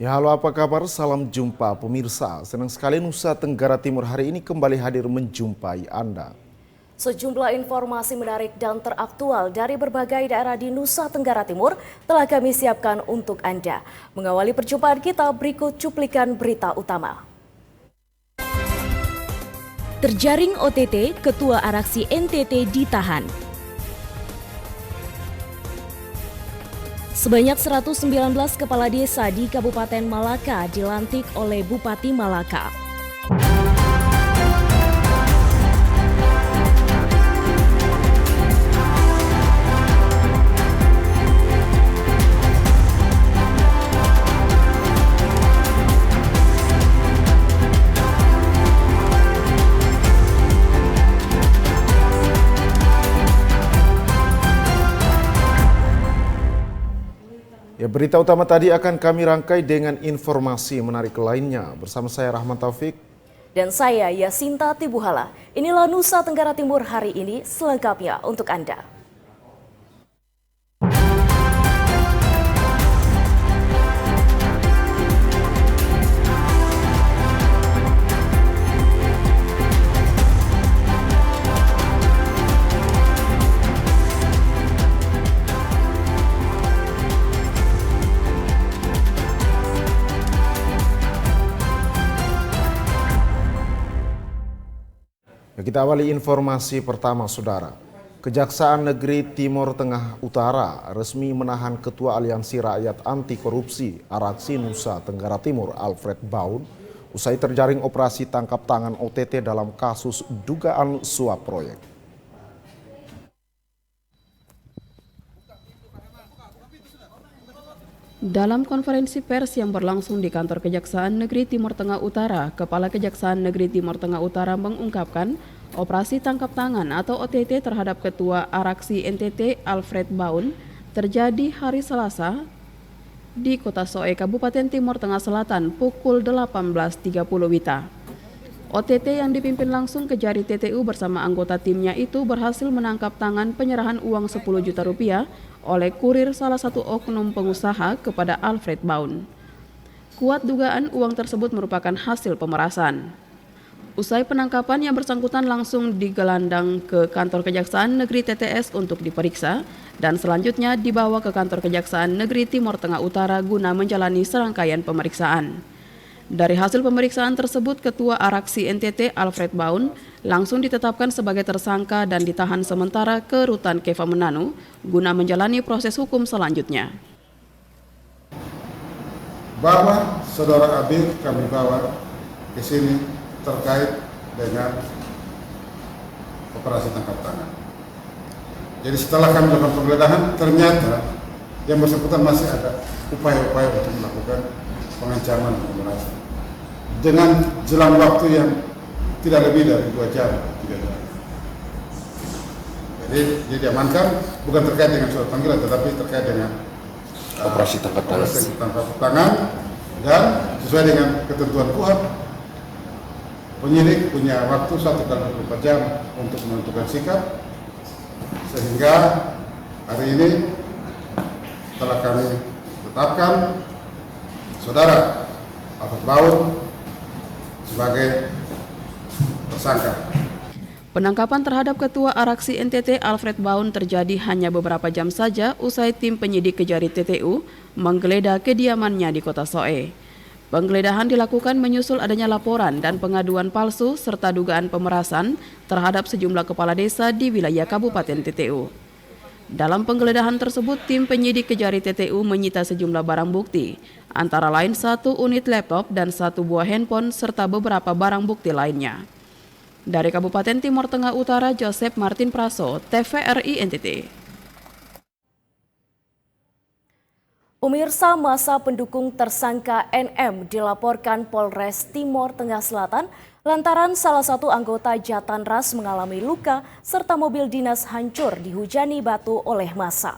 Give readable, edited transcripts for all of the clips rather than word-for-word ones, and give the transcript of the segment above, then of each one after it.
Ya halo, apa kabar? Salam jumpa pemirsa. Senang sekali Nusa Tenggara Timur hari ini kembali hadir menjumpai Anda. Sejumlah informasi menarik dan teraktual dari berbagai daerah di Nusa Tenggara Timur telah kami siapkan untuk Anda. Mengawali perjumpaan kita, berikut cuplikan berita utama. Terjaring OTT, Ketua Araksi NTT ditahan. Sebanyak 119 kepala desa di Kabupaten Malaka dilantik oleh Bupati Malaka. Ya, berita utama tadi akan kami rangkai dengan informasi menarik lainnya. Bersama saya Rahman Taufik. Dan saya Yasinta Tibuhala. Inilah Nusa Tenggara Timur hari ini selengkapnya untuk Anda. Kita awali informasi pertama, Saudara. Kejaksaan Negeri Timur Tengah Utara resmi menahan Ketua Aliansi Rakyat Anti Korupsi Araksi Nusa Tenggara Timur Alfred Baun usai terjaring operasi tangkap tangan OTT dalam kasus dugaan suap proyek. Dalam konferensi pers yang berlangsung di kantor Kejaksaan Negeri Timur Tengah Utara, Kepala Kejaksaan Negeri Timur Tengah Utara mengungkapkan operasi tangkap tangan atau OTT terhadap Ketua Araksi NTT Alfred Baun terjadi hari Selasa di Kota Soe, Kabupaten Timur Tengah Selatan pukul 18.30 WITA. OTT yang dipimpin langsung Kejari TTU bersama anggota timnya itu berhasil menangkap tangan penyerahan uang 10 juta rupiah oleh kurir salah satu oknum pengusaha kepada Alfred Baun. Kuat dugaan uang tersebut merupakan hasil pemerasan. Usai penangkapan, yang bersangkutan langsung digelandang ke kantor Kejaksaan Negeri TTS untuk diperiksa dan selanjutnya dibawa ke kantor Kejaksaan Negeri Timur Tengah Utara guna menjalani serangkaian pemeriksaan. Dari hasil pemeriksaan tersebut, Ketua Araksi NTT Alfred Baun langsung ditetapkan sebagai tersangka dan ditahan sementara ke Rutan Keva Menanu guna menjalani proses hukum selanjutnya. Bahwa Saudara Abid kami bawa ke sini terkait dengan operasi tangkap tangan. Jadi setelah kami melakukan penggeledahan, ternyata yang bersangkutan masih ada upaya-upaya untuk melakukan pengancaman pemerasan dengan jelang waktu yang tidak lebih dari 2 jam, 3 jam. Jadi diamankan bukan terkait dengan surat panggilan, tetapi terkait dengan Operasi tangkap tangan dan sesuai dengan ketentuan KUHP. Penyidik punya waktu 1 kali 24 jam untuk menentukan sikap, sehingga hari ini telah kami tetapkan Saudara Alfred Baun sebagai tersangka. Penangkapan terhadap Ketua Araksi NTT Alfred Baun terjadi hanya beberapa jam saja usai tim penyidik Kejari TTU menggeledah kediamannya di Kota Soe. Penggeledahan dilakukan menyusul adanya laporan dan pengaduan palsu serta dugaan pemerasan terhadap sejumlah kepala desa di wilayah Kabupaten TTU. Dalam penggeledahan tersebut, tim penyidik Kejari TTU menyita sejumlah barang bukti, antara lain 1 unit laptop dan 1 buah handphone serta beberapa barang bukti lainnya. Dari Kabupaten Timur Tengah Utara, Joseph Martin Praso, TVRI NTT. Pemirsa, masa pendukung tersangka NM dilaporkan Polres Timur Tengah Selatan lantaran salah satu anggota Jatanras mengalami luka serta mobil dinas hancur dihujani batu oleh massa.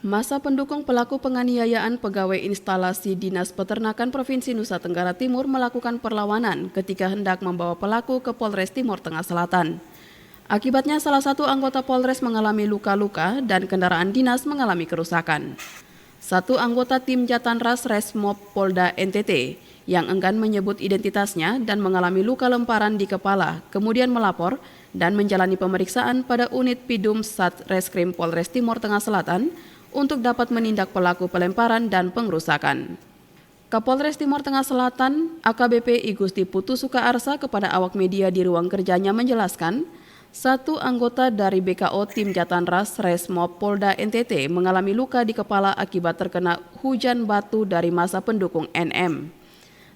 Massa pendukung pelaku penganiayaan pegawai instalasi Dinas Peternakan Provinsi Nusa Tenggara Timur melakukan perlawanan ketika hendak membawa pelaku ke Polres Timur Tengah Selatan. Akibatnya salah satu anggota Polres mengalami luka-luka dan kendaraan dinas mengalami kerusakan. Satu anggota tim Jatanras Resmob Polda NTT yang enggan menyebut identitasnya dan mengalami luka lemparan di kepala, kemudian melapor dan menjalani pemeriksaan pada unit Pidum Satreskrim Polres Timur Tengah Selatan untuk dapat menindak pelaku pelemparan dan pengrusakan. Kapolres Timur Tengah Selatan, AKBP Igusti Putu Sukaarsa kepada awak media di ruang kerjanya menjelaskan, satu anggota dari BKO tim Jatanras Resmob Polda NTT mengalami luka di kepala akibat terkena hujan batu dari massa pendukung NM.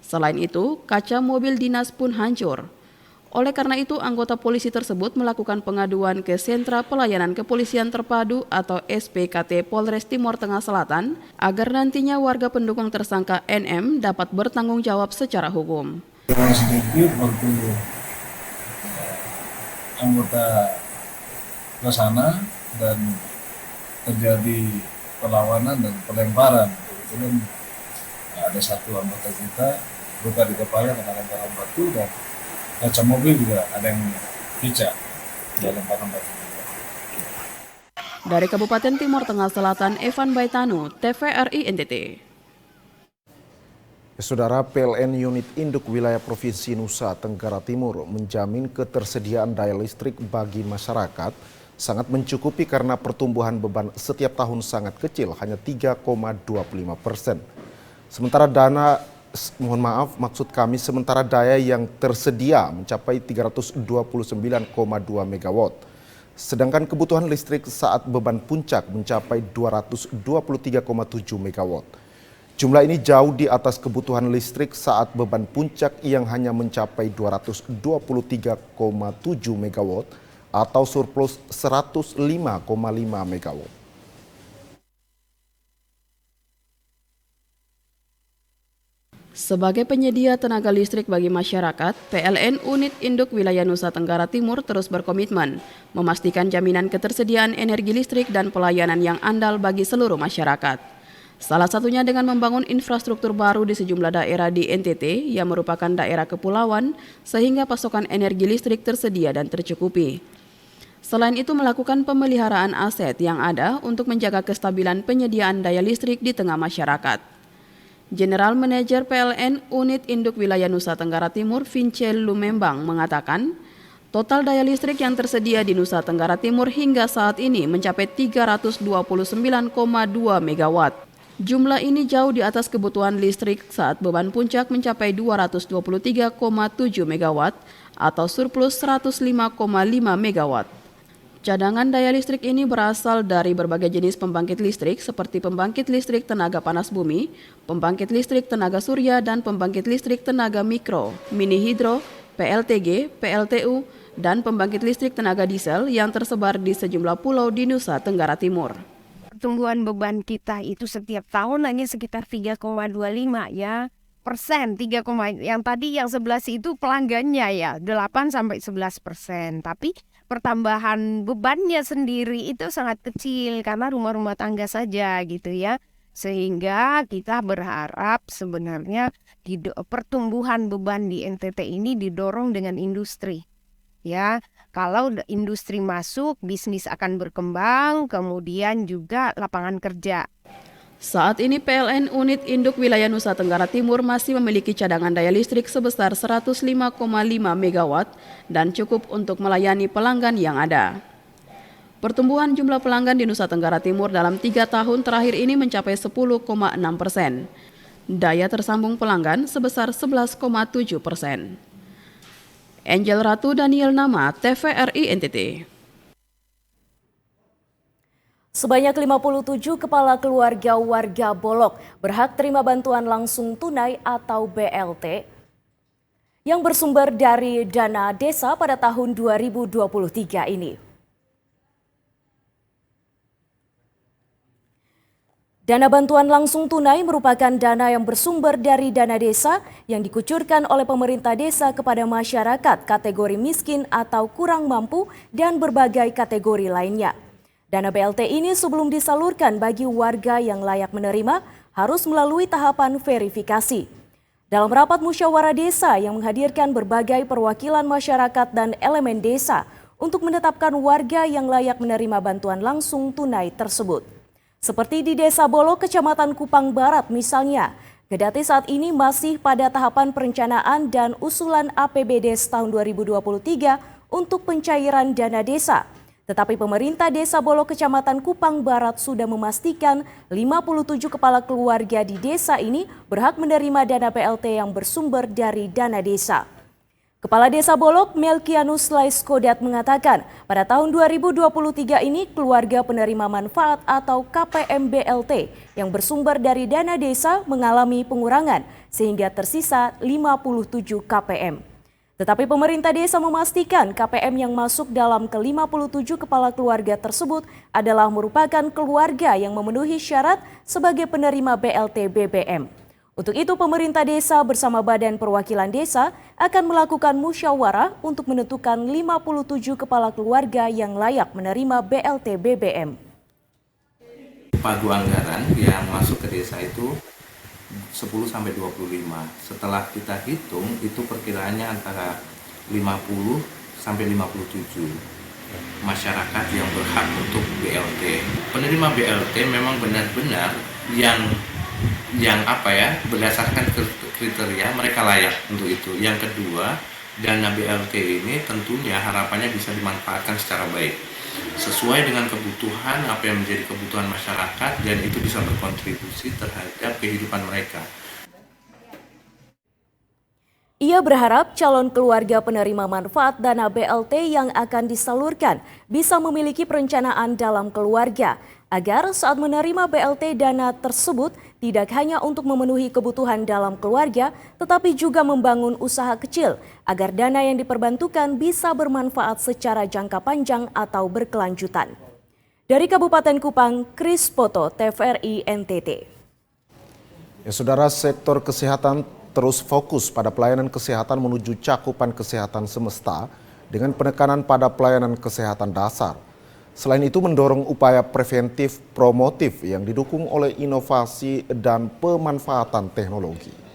Selain itu, kaca mobil dinas pun hancur. Oleh karena itu, anggota polisi tersebut melakukan pengaduan ke Sentra Pelayanan Kepolisian Terpadu atau SPKT Polres Timur Tengah Selatan agar nantinya warga pendukung tersangka NM dapat bertanggung jawab secara hukum. Sedikit waktu anggota ke sana dan terjadi perlawanan dan pelemparan. Kebetulan ada satu anggota kita luka di kepala karena lemparan batu dan kaca mobil juga ada yang pecah dari lemparan batu. Dari Kabupaten Timur Tengah Selatan, Evan Baitanu, TVRI NTT. Saudara, PLN Unit Induk Wilayah Provinsi Nusa Tenggara Timur menjamin ketersediaan daya listrik bagi masyarakat sangat mencukupi karena pertumbuhan beban setiap tahun sangat kecil, hanya 3,25%. Sementara sementara daya yang tersedia mencapai 329,2 megawatt. Sedangkan kebutuhan listrik saat beban puncak mencapai 223,7 megawatt. Jumlah ini jauh di atas kebutuhan listrik saat beban puncak yang hanya mencapai 223,7 megawatt atau surplus 105,5 megawatt. Sebagai penyedia tenaga listrik bagi masyarakat, PLN Unit Induk Wilayah Nusa Tenggara Timur terus berkomitmen memastikan jaminan ketersediaan energi listrik dan pelayanan yang andal bagi seluruh masyarakat. Salah satunya dengan membangun infrastruktur baru di sejumlah daerah di NTT yang merupakan daerah kepulauan sehingga pasokan energi listrik tersedia dan tercukupi. Selain itu melakukan pemeliharaan aset yang ada untuk menjaga kestabilan penyediaan daya listrik di tengah masyarakat. General Manager PLN Unit Induk Wilayah Nusa Tenggara Timur Vincel Lumembang mengatakan, total daya listrik yang tersedia di Nusa Tenggara Timur hingga saat ini mencapai 329,2 megawatt. Jumlah ini jauh di atas kebutuhan listrik saat beban puncak mencapai 223,7 megawatt atau surplus 105,5 megawatt. Cadangan daya listrik ini berasal dari berbagai jenis pembangkit listrik seperti pembangkit listrik tenaga panas bumi, pembangkit listrik tenaga surya, dan pembangkit listrik tenaga mikro, mini hidro, PLTG, PLTU, dan pembangkit listrik tenaga diesel yang tersebar di sejumlah pulau di Nusa Tenggara Timur. Pertumbuhan beban kita itu setiap tahun hanya sekitar 3,25 ya persen. Yang tadi yang 11 itu pelanggannya ya 8 sampai 11%. Tapi pertambahan bebannya sendiri itu sangat kecil karena rumah-rumah tangga saja gitu ya. Sehingga kita berharap sebenarnya pertumbuhan beban di NTT ini didorong dengan industri. Ya, kalau industri masuk, bisnis akan berkembang, kemudian juga lapangan kerja. Saat ini PLN Unit Induk Wilayah Nusa Tenggara Timur masih memiliki cadangan daya listrik sebesar 105,5 megawatt dan cukup untuk melayani pelanggan yang ada. Pertumbuhan jumlah pelanggan di Nusa Tenggara Timur dalam 3 tahun terakhir ini mencapai 10,6%. Daya tersambung pelanggan sebesar 11,7%. Angel Ratu Daniel Nama, TVRI NTT. Sebanyak 57 kepala keluarga warga Bolok berhak terima bantuan langsung tunai atau BLT yang bersumber dari dana desa pada tahun 2023 ini. Dana bantuan langsung tunai merupakan dana yang bersumber dari dana desa yang dikucurkan oleh pemerintah desa kepada masyarakat kategori miskin atau kurang mampu dan berbagai kategori lainnya. Dana BLT ini sebelum disalurkan bagi warga yang layak menerima harus melalui tahapan verifikasi. Dalam rapat musyawarah desa yang menghadirkan berbagai perwakilan masyarakat dan elemen desa untuk menetapkan warga yang layak menerima bantuan langsung tunai tersebut. Seperti di Desa Bolo, Kecamatan Kupang Barat misalnya, kendati saat ini masih pada tahapan perencanaan dan usulan APBD tahun 2023 untuk pencairan dana desa. Tetapi pemerintah Desa Bolo Kecamatan Kupang Barat sudah memastikan 57 kepala keluarga di desa ini berhak menerima dana BLT yang bersumber dari dana desa. Kepala Desa Bolok Melkianus Laiskodat mengatakan pada tahun 2023 ini keluarga penerima manfaat atau KPM BLT yang bersumber dari dana desa mengalami pengurangan sehingga tersisa 57 KPM. Tetapi pemerintah desa memastikan KPM yang masuk dalam ke-57 kepala keluarga tersebut adalah merupakan keluarga yang memenuhi syarat sebagai penerima BLT BBM. Untuk itu pemerintah desa bersama Badan Perwakilan Desa akan melakukan musyawarah untuk menentukan 57 kepala keluarga yang layak menerima BLT BBM. Pagu anggaran yang masuk ke desa itu 10 sampai 25. Setelah kita hitung itu perkiraannya antara 50 sampai 57 masyarakat yang berhak untuk BLT. Penerima BLT memang benar-benar yang berdasarkan kriteria mereka layak untuk itu. Yang kedua, dana BLT ini tentunya harapannya bisa dimanfaatkan secara baik sesuai dengan kebutuhan apa yang menjadi kebutuhan masyarakat dan itu bisa berkontribusi terhadap kehidupan mereka. Ia berharap calon keluarga penerima manfaat dana BLT yang akan disalurkan bisa memiliki perencanaan dalam keluarga agar saat menerima BLT dana tersebut tidak hanya untuk memenuhi kebutuhan dalam keluarga tetapi juga membangun usaha kecil agar dana yang diperbantukan bisa bermanfaat secara jangka panjang atau berkelanjutan. Dari Kabupaten Kupang, Kris Poto, TVRI NTT. Ya, saudara, sektor kesehatan terus fokus pada pelayanan kesehatan menuju cakupan kesehatan semesta dengan penekanan pada pelayanan kesehatan dasar. Selain itu mendorong upaya preventif promotif yang didukung oleh inovasi dan pemanfaatan teknologi.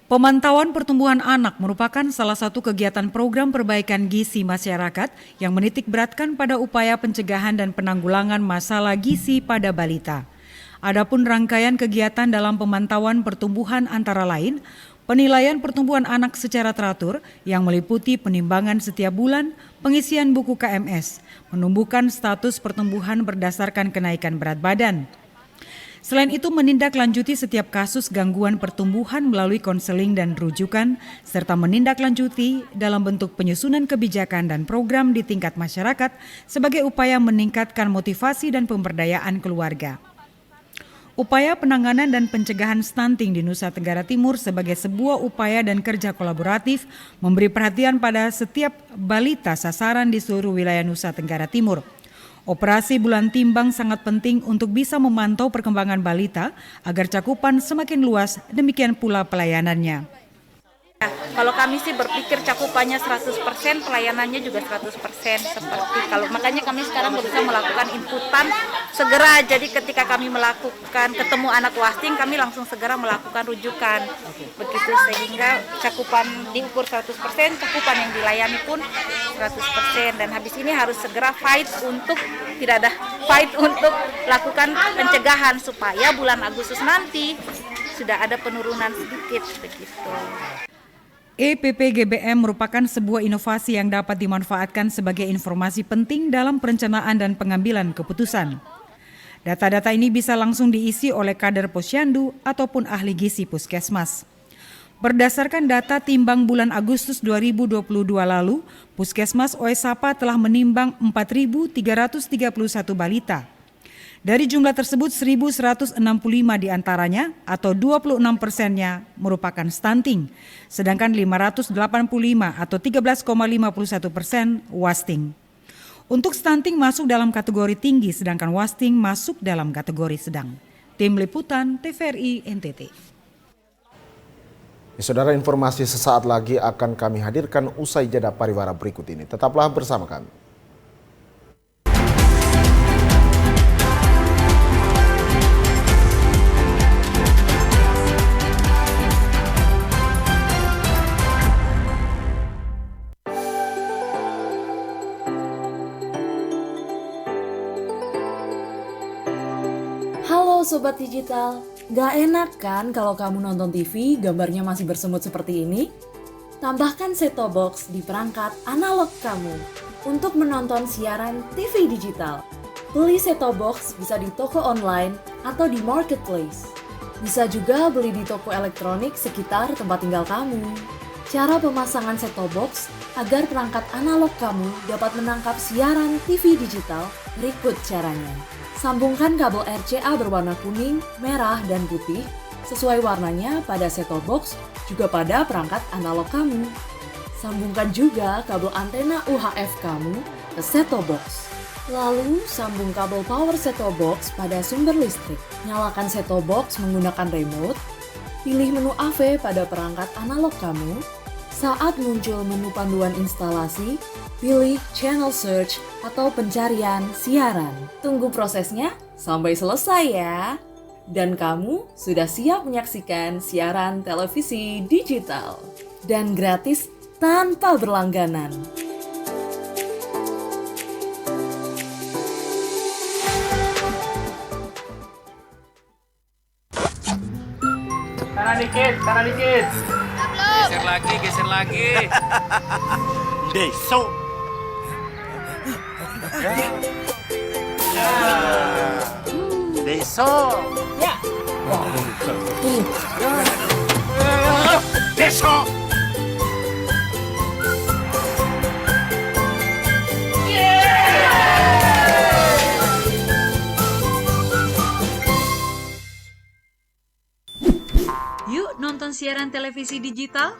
Pemantauan pertumbuhan anak merupakan salah satu kegiatan program perbaikan gizi masyarakat yang menitik beratkan pada upaya pencegahan dan penanggulangan masalah gizi pada balita. Adapun rangkaian kegiatan dalam pemantauan pertumbuhan antara lain, penilaian pertumbuhan anak secara teratur yang meliputi penimbangan setiap bulan, pengisian buku KMS, menumbuhkan status pertumbuhan berdasarkan kenaikan berat badan. Selain itu menindaklanjuti setiap kasus gangguan pertumbuhan melalui konseling dan rujukan, serta menindaklanjuti dalam bentuk penyusunan kebijakan dan program di tingkat masyarakat sebagai upaya meningkatkan motivasi dan pemberdayaan keluarga. Upaya penanganan dan pencegahan stunting di Nusa Tenggara Timur sebagai sebuah upaya dan kerja kolaboratif memberi perhatian pada setiap balita sasaran di seluruh wilayah Nusa Tenggara Timur. Operasi Bulan Timbang sangat penting untuk bisa memantau perkembangan balita agar cakupan semakin luas, demikian pula pelayanannya. Kalau kami sih berpikir cakupannya 100%, pelayanannya juga 100%. Makanya kami sekarang berusaha melakukan inputan segera. Jadi ketika kami melakukan ketemu anak wasting, kami langsung segera melakukan rujukan. Begitu sehingga cakupan diukur 100%, cakupan yang dilayani pun 100%. Dan habis ini harus segera fight untuk lakukan pencegahan supaya bulan Agustus nanti sudah ada penurunan sedikit begitu. EPPGBM merupakan sebuah inovasi yang dapat dimanfaatkan sebagai informasi penting dalam perencanaan dan pengambilan keputusan. Data-data ini bisa langsung diisi oleh kader posyandu ataupun ahli gizi puskesmas. Berdasarkan data timbang bulan Agustus 2022 lalu, Puskesmas Oesapa telah menimbang 4.331 balita. Dari jumlah tersebut 1.165 diantaranya atau 26%-nya merupakan stunting, sedangkan 585 atau 13,51% wasting. Untuk stunting masuk dalam kategori tinggi, sedangkan wasting masuk dalam kategori sedang. Tim Liputan TVRI NTT. Ya, saudara, informasi sesaat lagi akan kami hadirkan usai jeda pariwara berikut ini. Tetaplah bersama kami. Sobat Digital, nggak enak kan kalau kamu nonton TV gambarnya masih bersemut seperti ini? Tambahkan set-top box di perangkat analog kamu untuk menonton siaran TV digital. Beli set-top box bisa di toko online atau di marketplace. Bisa juga beli di toko elektronik sekitar tempat tinggal kamu. Cara pemasangan set-top box agar perangkat analog kamu dapat menangkap siaran TV digital berikut caranya. Sambungkan kabel RCA berwarna kuning, merah, dan putih sesuai warnanya pada set-top box juga pada perangkat analog kamu. Sambungkan juga kabel antena UHF kamu ke set-top box. Lalu sambung kabel power set-top box pada sumber listrik. Nyalakan set-top box menggunakan remote. Pilih menu AV pada perangkat analog kamu. Saat muncul menu panduan instalasi, pilih channel search atau pencarian siaran. Tunggu prosesnya sampai selesai ya. Dan kamu sudah siap menyaksikan siaran televisi digital. Dan gratis tanpa berlangganan. Kanan dikit. Geser lagi. Besok. Besok. Ya. Besok. Yuk nonton siaran televisi digital.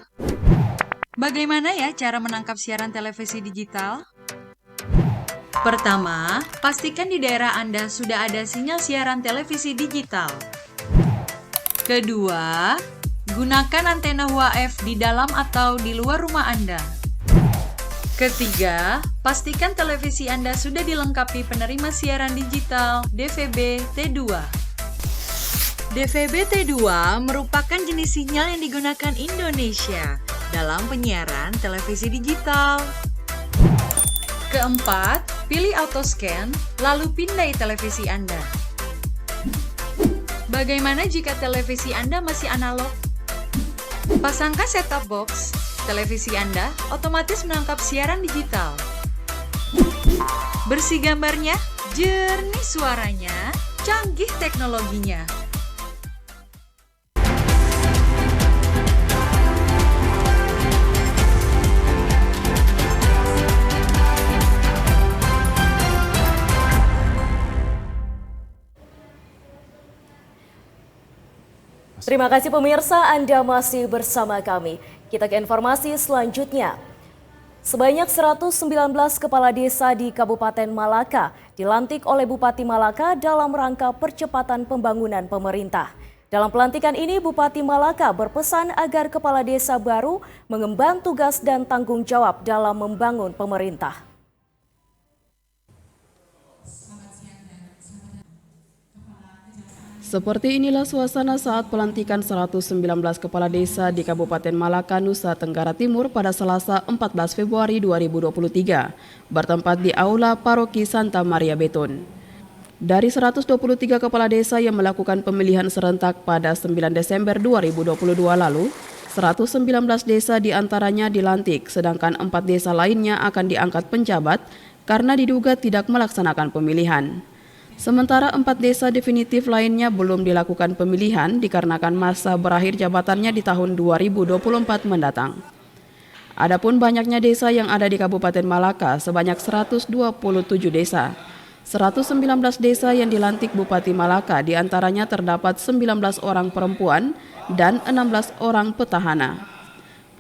Bagaimana ya cara menangkap siaran televisi digital? Pertama, pastikan di daerah Anda sudah ada sinyal siaran televisi digital. Kedua, gunakan antena UHF di dalam atau di luar rumah Anda. Ketiga, pastikan televisi Anda sudah dilengkapi penerima siaran digital DVB T2. DVB T2 merupakan jenis sinyal yang digunakan Indonesia dalam penyiaran televisi digital. Keempat, pilih auto scan, lalu pindai televisi Anda. Bagaimana jika televisi Anda masih analog? Pasangkan set-top box, televisi Anda otomatis menangkap siaran digital. Bersih gambarnya, jernih suaranya, canggih teknologinya. Terima kasih pemirsa, Anda masih bersama kami. Kita ke informasi selanjutnya. Sebanyak 119 kepala desa di Kabupaten Malaka dilantik oleh Bupati Malaka dalam rangka percepatan pembangunan pemerintah. Dalam pelantikan ini, Bupati Malaka berpesan agar kepala desa baru mengemban tugas dan tanggung jawab dalam membangun pemerintah. Seperti inilah suasana saat pelantikan 119 kepala desa di Kabupaten Malaka, Nusa Tenggara Timur pada Selasa 14 Februari 2023, bertempat di Aula Paroki Santa Maria Beton. Dari 123 kepala desa yang melakukan pemilihan serentak pada 9 Desember 2022 lalu, 119 desa diantaranya dilantik, sedangkan 4 desa lainnya akan diangkat penjabat karena diduga tidak melaksanakan pemilihan. Sementara 4 desa definitif lainnya belum dilakukan pemilihan dikarenakan masa berakhir jabatannya di tahun 2024 mendatang. Adapun banyaknya desa yang ada di Kabupaten Malaka sebanyak 127 desa. 119 desa yang dilantik Bupati Malaka diantaranya terdapat 19 orang perempuan dan 16 orang petahana.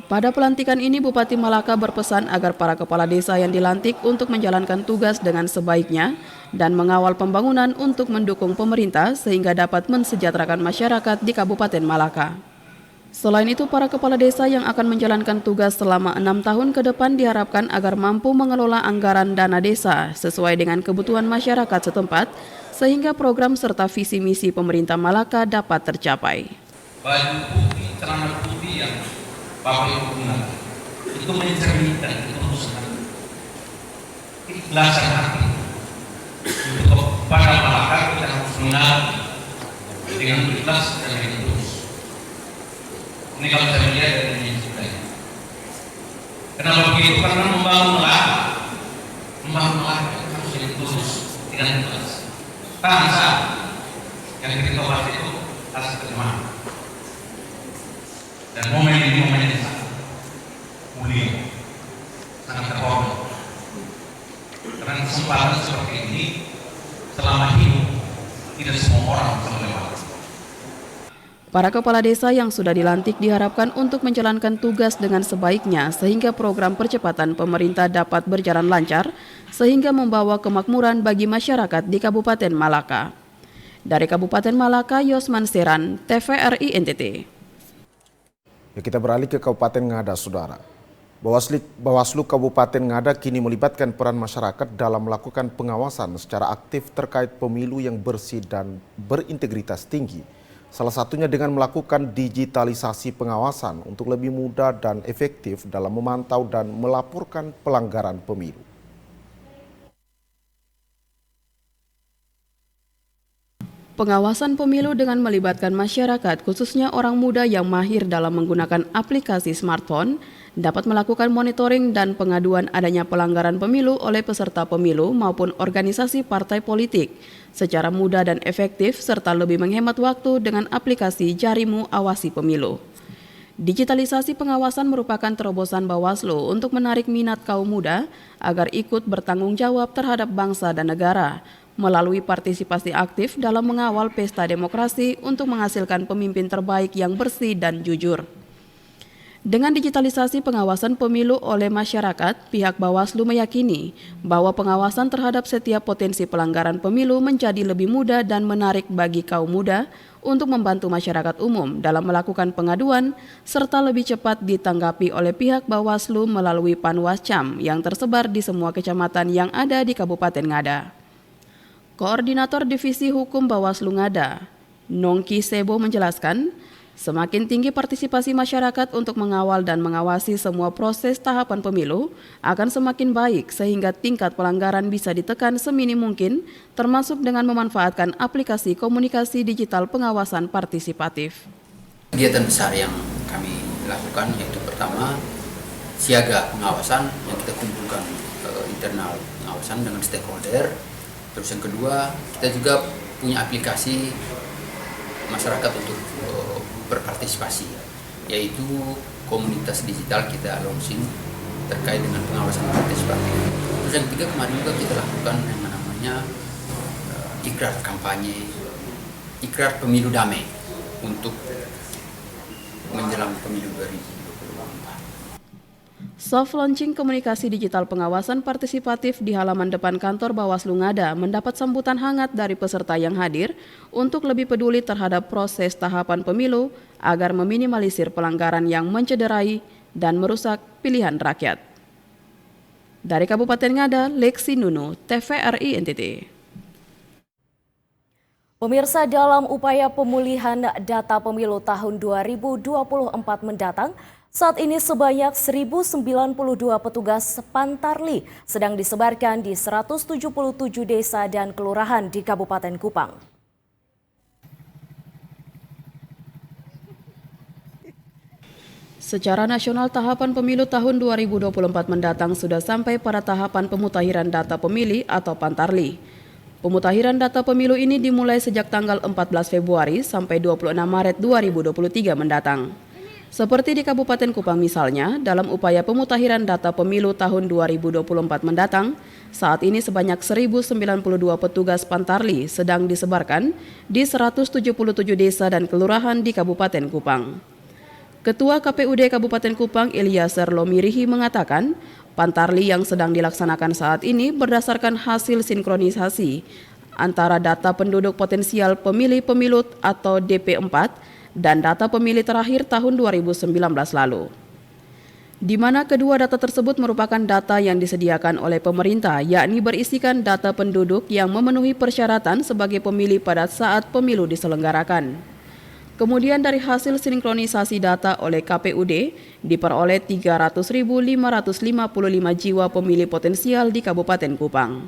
Pada pelantikan ini, Bupati Malaka berpesan agar para kepala desa yang dilantik untuk menjalankan tugas dengan sebaiknya dan mengawal pembangunan untuk mendukung pemerintah sehingga dapat mensejahterakan masyarakat di Kabupaten Malaka. Selain itu, para kepala desa yang akan menjalankan tugas selama 6 tahun ke depan diharapkan agar mampu mengelola anggaran dana desa sesuai dengan kebutuhan masyarakat setempat sehingga program serta visi misi pemerintah Malaka dapat tercapai. Baju putih, celana putih yang Bapak Ibu gunakan itu mencerminkan ketulusan, ikhlasan hati untuk kepada Malaka. Kita harus mengabdi dengan ikhlas dan dengan tulus. Ini kalau saya melihat dari ini sebenarnya. Kenapa begitu? Karena membangun Melaka harus dengan tulus, dengan ikhlas. Bangsa yang kita bahas itu harus terjemah. Dan momen ini momen yang sangat mulia, sangat terhormat. Karena kesempatan seperti ini selama hidup tidak semua orang bisa melewati. Para kepala desa yang sudah dilantik diharapkan untuk menjalankan tugas dengan sebaiknya sehingga program percepatan pemerintah dapat berjalan lancar sehingga membawa kemakmuran bagi masyarakat di Kabupaten Malaka. Dari Kabupaten Malaka, Yosman Seran, TVRI NTT. Ya, kita beralih ke Kabupaten Ngada, Saudara. Bawaslu Kabupaten Ngada kini melibatkan peran masyarakat dalam melakukan pengawasan secara aktif terkait pemilu yang bersih dan berintegritas tinggi. Salah satunya dengan melakukan digitalisasi pengawasan untuk lebih mudah dan efektif dalam memantau dan melaporkan pelanggaran pemilu. Pengawasan pemilu dengan melibatkan masyarakat, khususnya orang muda yang mahir dalam menggunakan aplikasi smartphone, dapat melakukan monitoring dan pengaduan adanya pelanggaran pemilu oleh peserta pemilu maupun organisasi partai politik secara mudah dan efektif serta lebih menghemat waktu dengan aplikasi Jarimu Awasi Pemilu. Digitalisasi pengawasan merupakan terobosan Bawaslu untuk menarik minat kaum muda agar ikut bertanggung jawab terhadap bangsa dan negara melalui partisipasi aktif dalam mengawal pesta demokrasi untuk menghasilkan pemimpin terbaik yang bersih dan jujur. Dengan digitalisasi pengawasan pemilu oleh masyarakat, pihak Bawaslu meyakini bahwa pengawasan terhadap setiap potensi pelanggaran pemilu menjadi lebih mudah dan menarik bagi kaum muda untuk membantu masyarakat umum dalam melakukan pengaduan serta lebih cepat ditanggapi oleh pihak Bawaslu melalui Panwascam yang tersebar di semua kecamatan yang ada di Kabupaten Ngada. Koordinator Divisi Hukum Bawaslu Ngada, Nongki Sebo menjelaskan, semakin tinggi partisipasi masyarakat untuk mengawal dan mengawasi semua proses tahapan pemilu akan semakin baik sehingga tingkat pelanggaran bisa ditekan seminim mungkin, termasuk dengan memanfaatkan aplikasi komunikasi digital pengawasan partisipatif. Kegiatan besar yang kami lakukan yaitu pertama, siaga pengawasan yang kita kumpulkan internal pengawasan dengan stakeholder. Terus yang kedua, kita juga punya aplikasi masyarakat untuk berpartisipasi, yaitu komunitas digital kita launching terkait dengan pengawasan partisipatif. Terus yang ketiga, kemarin juga kita lakukan yang namanya ikrar kampanye, ikrar pemilu damai untuk menjelang pemilu 2024. Soft launching komunikasi digital pengawasan partisipatif di halaman depan kantor Bawaslu Ngada mendapat sambutan hangat dari peserta yang hadir untuk lebih peduli terhadap proses tahapan pemilu agar meminimalisir pelanggaran yang mencederai dan merusak pilihan rakyat. Dari Kabupaten Ngada, Lexi Nunu, TVRI NTT. Pemirsa, dalam upaya pemulihan data pemilu tahun 2024 mendatang, saat ini sebanyak 1.092 petugas Pantarli sedang disebarkan di 177 desa dan kelurahan di Kabupaten Kupang. Secara nasional, tahapan pemilu tahun 2024 mendatang sudah sampai pada tahapan pemutakhiran data pemilih atau Pantarli. Pemutakhiran data pemilu ini dimulai sejak tanggal 14 Februari sampai 26 Maret 2023 mendatang. Seperti di Kabupaten Kupang misalnya, dalam upaya pemutakhiran data pemilu tahun 2024 mendatang, saat ini sebanyak 1.092 petugas Pantarli sedang disebarkan di 177 desa dan kelurahan di Kabupaten Kupang. Ketua KPUD Kabupaten Kupang, Eliezer Lomirihi mengatakan, Pantarli yang sedang dilaksanakan saat ini berdasarkan hasil sinkronisasi antara data penduduk potensial pemilih pemilu atau DP4 dan data pemilih terakhir tahun 2019 lalu. Di mana kedua data tersebut merupakan data yang disediakan oleh pemerintah, yakni berisikan data penduduk yang memenuhi persyaratan sebagai pemilih pada saat pemilu diselenggarakan. Kemudian dari hasil sinkronisasi data oleh KPUD, diperoleh 300.555 jiwa pemilih potensial di Kabupaten Kupang.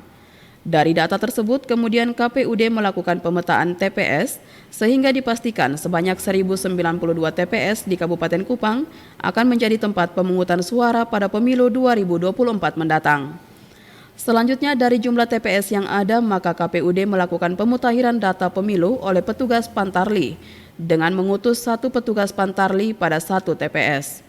Dari data tersebut, kemudian KPUD melakukan pemetaan TPS sehingga dipastikan sebanyak 1.092 TPS di Kabupaten Kupang akan menjadi tempat pemungutan suara pada pemilu 2024 mendatang. Selanjutnya, dari jumlah TPS yang ada, maka KPUD melakukan pemutahiran data pemilu oleh petugas Pantarli dengan mengutus 1 petugas Pantarli pada 1 TPS.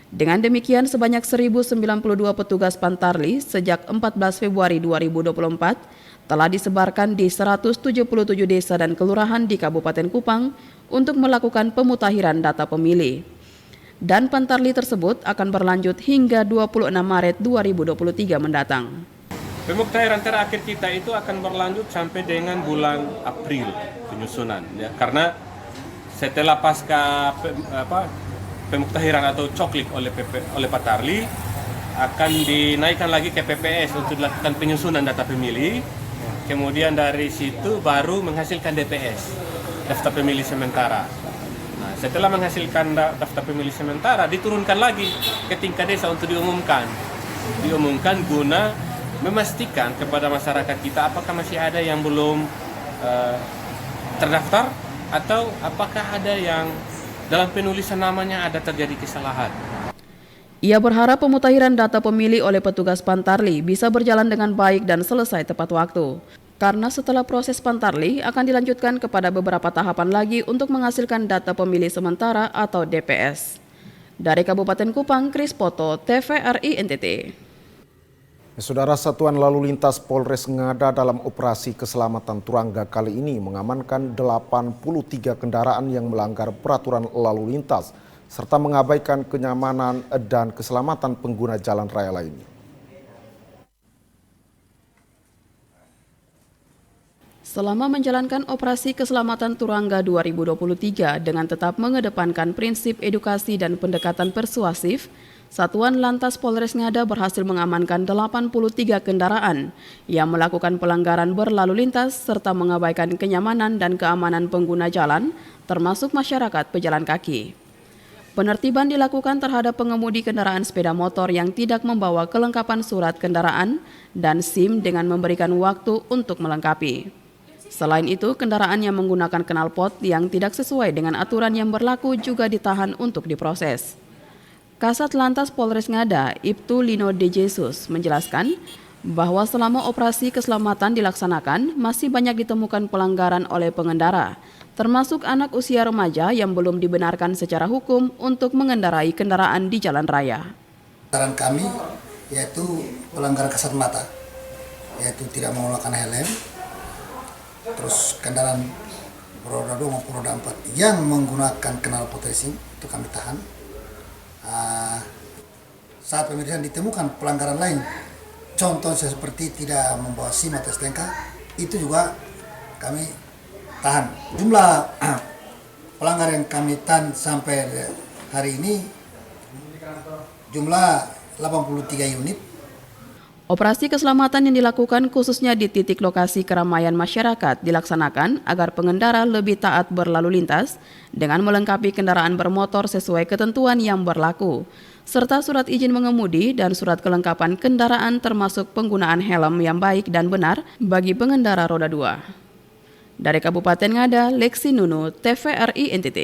Dengan demikian, sebanyak 1.092 petugas Pantarli sejak 14 Februari 2024 telah disebarkan di 177 desa dan kelurahan di Kabupaten Kupang untuk melakukan pemutahiran data pemilih. Dan Pantarli tersebut akan berlanjut hingga 26 Maret 2023 mendatang. Pemutahiran terakhir kita itu akan berlanjut sampai dengan bulan April penyusunan, ya, karena setelah pasca pemutahiran atau coklik oleh Pantarli akan dinaikkan lagi ke PPS untuk dilakukan penyusunan data pemilih. Kemudian dari situ baru menghasilkan DPS, daftar pemilih sementara. Nah, setelah menghasilkan daftar pemilih sementara diturunkan lagi ke tingkat desa untuk diumumkan guna memastikan kepada masyarakat kita apakah masih ada yang belum terdaftar atau apakah ada yang dalam penulisan namanya ada terjadi kesalahan. Ia berharap pemutahiran data pemilih oleh petugas Pantarli bisa berjalan dengan baik dan selesai tepat waktu. Karena setelah proses Pantarli akan dilanjutkan kepada beberapa tahapan lagi untuk menghasilkan data pemilih sementara atau DPS. Dari Kabupaten Kupang, Kris Poto, TVRI NTT. Saudara, Satuan Lalu Lintas Polres Ngada dalam operasi keselamatan Turangga kali ini mengamankan 83 kendaraan yang melanggar peraturan lalu lintas serta mengabaikan kenyamanan dan keselamatan pengguna jalan raya lainnya. Selama menjalankan operasi keselamatan Turangga 2023 dengan tetap mengedepankan prinsip edukasi dan pendekatan persuasif, Satuan Lantas Polres Ngada berhasil mengamankan 83 kendaraan yang melakukan pelanggaran berlalu lintas serta mengabaikan kenyamanan dan keamanan pengguna jalan, termasuk masyarakat pejalan kaki. Penertiban dilakukan terhadap pengemudi kendaraan sepeda motor yang tidak membawa kelengkapan surat kendaraan dan SIM dengan memberikan waktu untuk melengkapi. Selain itu, kendaraan yang menggunakan knalpot yang tidak sesuai dengan aturan yang berlaku juga ditahan untuk diproses. Kasat Lantas Polres Ngada, Ibtu Lino De Jesus, menjelaskan bahwa selama operasi keselamatan dilaksanakan, masih banyak ditemukan pelanggaran oleh pengendara, termasuk anak usia remaja yang belum dibenarkan secara hukum untuk mengendarai kendaraan di jalan raya. Saran kami yaitu pelanggaran kasat mata, yaitu tidak menggunakan helm, terus kendaraan beroda 2 maupun roda 4 yang menggunakan knalpot racing itu kami tahan. Saat pemeriksaan ditemukan pelanggaran lain, contoh seperti tidak membawa SIM atau STNK, itu juga kami tahan. Jumlah pelanggar yang kami tahan sampai hari ini jumlah 83 unit. Operasi keselamatan yang dilakukan khususnya di titik lokasi keramaian masyarakat dilaksanakan agar pengendara lebih taat berlalu lintas dengan melengkapi kendaraan bermotor sesuai ketentuan yang berlaku, serta surat izin mengemudi dan surat kelengkapan kendaraan termasuk penggunaan helm yang baik dan benar bagi pengendara roda 2. Dari Kabupaten Ngada, Lexi Nunu, TVRI NTT.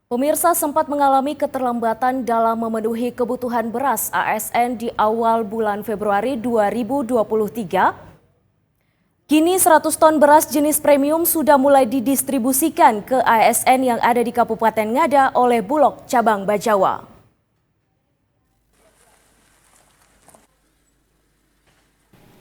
Pemirsa, sempat mengalami keterlambatan dalam memenuhi kebutuhan beras ASN di awal bulan Februari 2023. Kini 100 ton beras jenis premium sudah mulai didistribusikan ke ASN yang ada di Kabupaten Ngada oleh Bulog Cabang Bajawa.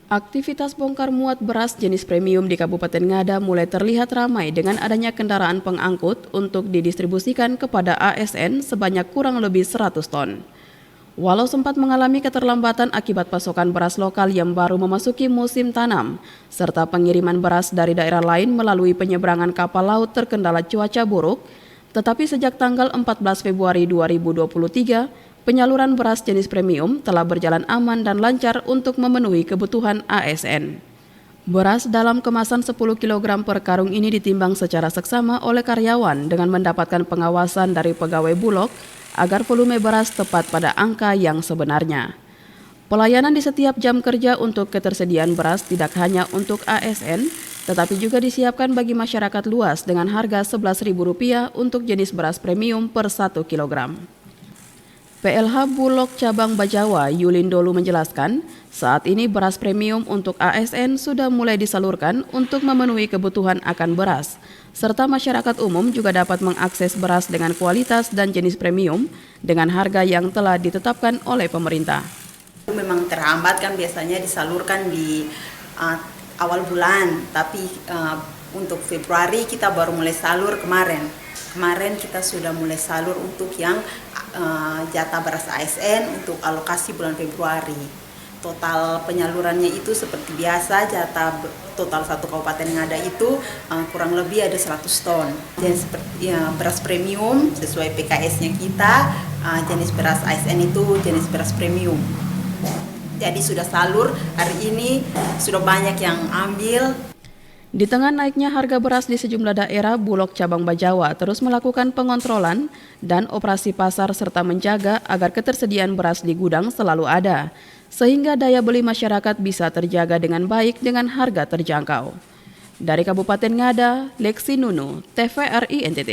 Aktivitas bongkar muat beras jenis premium di Kabupaten Ngada mulai terlihat ramai dengan adanya kendaraan pengangkut untuk didistribusikan kepada ASN sebanyak kurang lebih 100 ton. Walau sempat mengalami keterlambatan akibat pasokan beras lokal yang baru memasuki musim tanam, serta pengiriman beras dari daerah lain melalui penyeberangan kapal laut terkendala cuaca buruk, tetapi sejak tanggal 14 Februari 2023, penyaluran beras jenis premium telah berjalan aman dan lancar untuk memenuhi kebutuhan ASN. Beras dalam kemasan 10 kg per karung ini ditimbang secara seksama oleh karyawan dengan mendapatkan pengawasan dari pegawai Bulog agar volume beras tepat pada angka yang sebenarnya. Pelayanan di setiap jam kerja untuk ketersediaan beras tidak hanya untuk ASN, tetapi juga disiapkan bagi masyarakat luas dengan harga Rp11.000 untuk jenis beras premium per 1 kg. PLH Bulog Cabang Bajawa Yulindolu menjelaskan, saat ini beras premium untuk ASN sudah mulai disalurkan untuk memenuhi kebutuhan akan beras, serta masyarakat umum juga dapat mengakses beras dengan kualitas dan jenis premium dengan harga yang telah ditetapkan oleh pemerintah. Memang terhambat kan biasanya disalurkan di awal bulan, tapi untuk Februari kita baru mulai salur kemarin. Kemarin kita sudah mulai salur untuk yang jatah beras ASN untuk alokasi bulan Februari. Total penyalurannya itu seperti biasa, jatah total satu kabupaten Ngada itu kurang lebih ada 100 ton. Jenis beras premium sesuai PKS-nya kita, jenis beras ASN itu jenis beras premium. Jadi sudah salur, hari ini sudah banyak yang ambil. Di tengah naiknya harga beras di sejumlah daerah, Bulog Cabang Bajawa terus melakukan pengontrolan dan operasi pasar serta menjaga agar ketersediaan beras di gudang selalu ada, sehingga daya beli masyarakat bisa terjaga dengan baik dengan harga terjangkau. Dari Kabupaten Ngada, Lexi Nunu, TVRI NTT.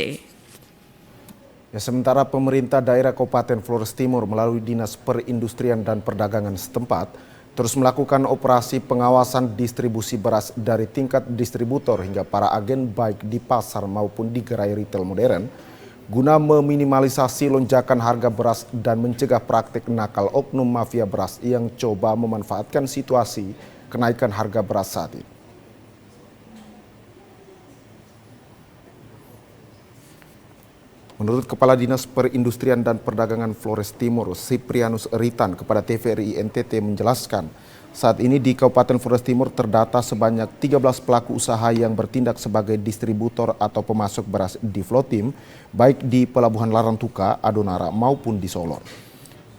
Ya, sementara pemerintah daerah Kabupaten Flores Timur melalui Dinas Perindustrian dan Perdagangan setempat terus melakukan operasi pengawasan distribusi beras dari tingkat distributor hingga para agen baik di pasar maupun di gerai retail modern guna meminimalisasi lonjakan harga beras dan mencegah praktik nakal oknum mafia beras yang coba memanfaatkan situasi kenaikan harga beras saat ini. Menurut Kepala Dinas Perindustrian dan Perdagangan Flores Timur, Siprianus Ritan kepada TVRI NTT menjelaskan, saat ini di Kabupaten Flores Timur terdata sebanyak 13 pelaku usaha yang bertindak sebagai distributor atau pemasok beras di Flotim, baik di Pelabuhan Larantuka, Adonara maupun di Solor.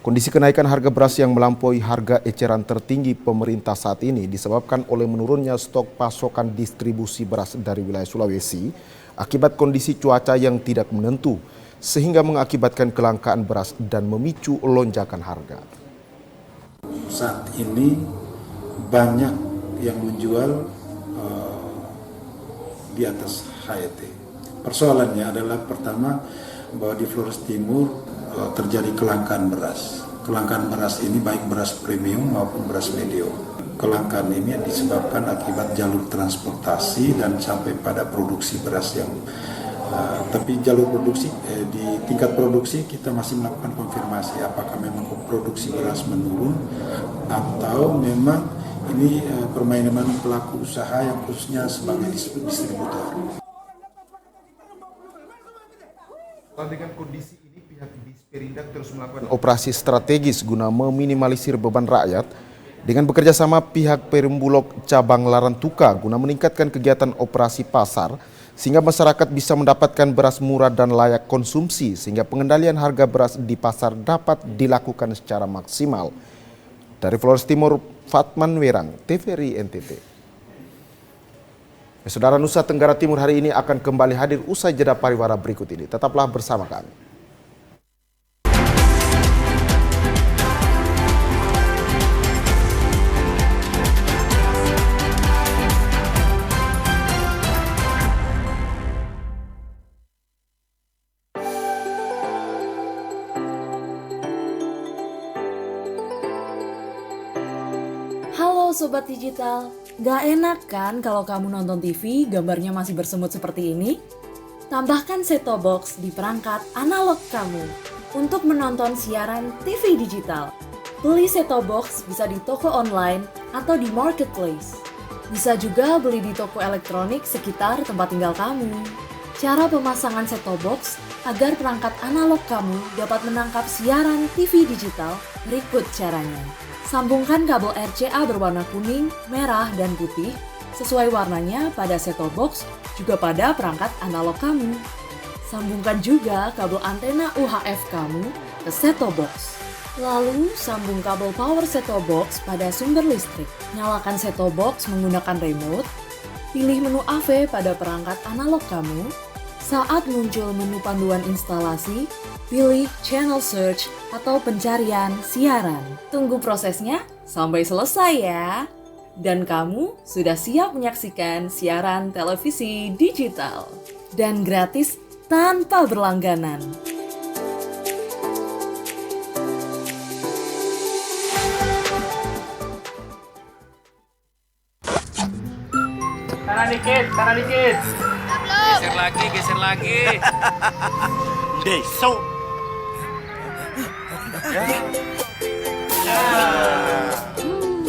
Kondisi kenaikan harga beras yang melampaui harga eceran tertinggi pemerintah saat ini disebabkan oleh menurunnya stok pasokan distribusi beras dari wilayah Sulawesi akibat kondisi cuaca yang tidak menentu, sehingga mengakibatkan kelangkaan beras dan memicu lonjakan harga. Saat ini banyak yang menjual di atas HET. Persoalannya adalah pertama bahwa di Flores Timur terjadi kelangkaan beras. Kelangkaan beras ini baik beras premium maupun beras medium. Kelangkaan ini disebabkan akibat jalur transportasi dan sampai pada produksi beras yang tapi jalur produksi di tingkat produksi kita masih melakukan konfirmasi apakah memang produksi beras menurun atau memang ini permainan pelaku usaha yang khususnya sebagai distributor. Dengan kondisi ini pihak Disperindak terus melakukan operasi strategis guna meminimalisir beban rakyat dengan bekerja sama pihak Perumbulok Cabang Larantuka guna meningkatkan kegiatan operasi pasar sehingga masyarakat bisa mendapatkan beras murah dan layak konsumsi sehingga pengendalian harga beras di pasar dapat dilakukan secara maksimal. Dari Flores Timur, Fatman Werang, TVRI NTT. Saudara, Nusa Tenggara Timur hari ini akan kembali hadir usai jeda pariwara berikut ini. Tetaplah bersama kami. Halo Sobat Digital, gak enak kan kalau kamu nonton TV gambarnya masih bersemut seperti ini? Tambahkan set-top box di perangkat analog kamu untuk menonton siaran TV digital. Beli set-top box bisa di toko online atau di marketplace. Bisa juga beli di toko elektronik sekitar tempat tinggal kamu. Cara pemasangan set-top box agar perangkat analog kamu dapat menangkap siaran TV digital berikut caranya. Sambungkan kabel RCA berwarna kuning, merah, dan putih sesuai warnanya pada set-top box juga pada perangkat analog kamu. Sambungkan juga kabel antena UHF kamu ke set-top box. Lalu sambung kabel power set-top box pada sumber listrik. Nyalakan set-top box menggunakan remote. Pilih menu AV pada perangkat analog kamu. Saat muncul menu panduan instalasi, pilih channel search atau pencarian siaran. Tunggu prosesnya sampai selesai ya. Dan kamu sudah siap menyaksikan siaran televisi digital. Dan gratis tanpa berlangganan. Kanan dikit, kanan dikit. Geser lagi. Deso.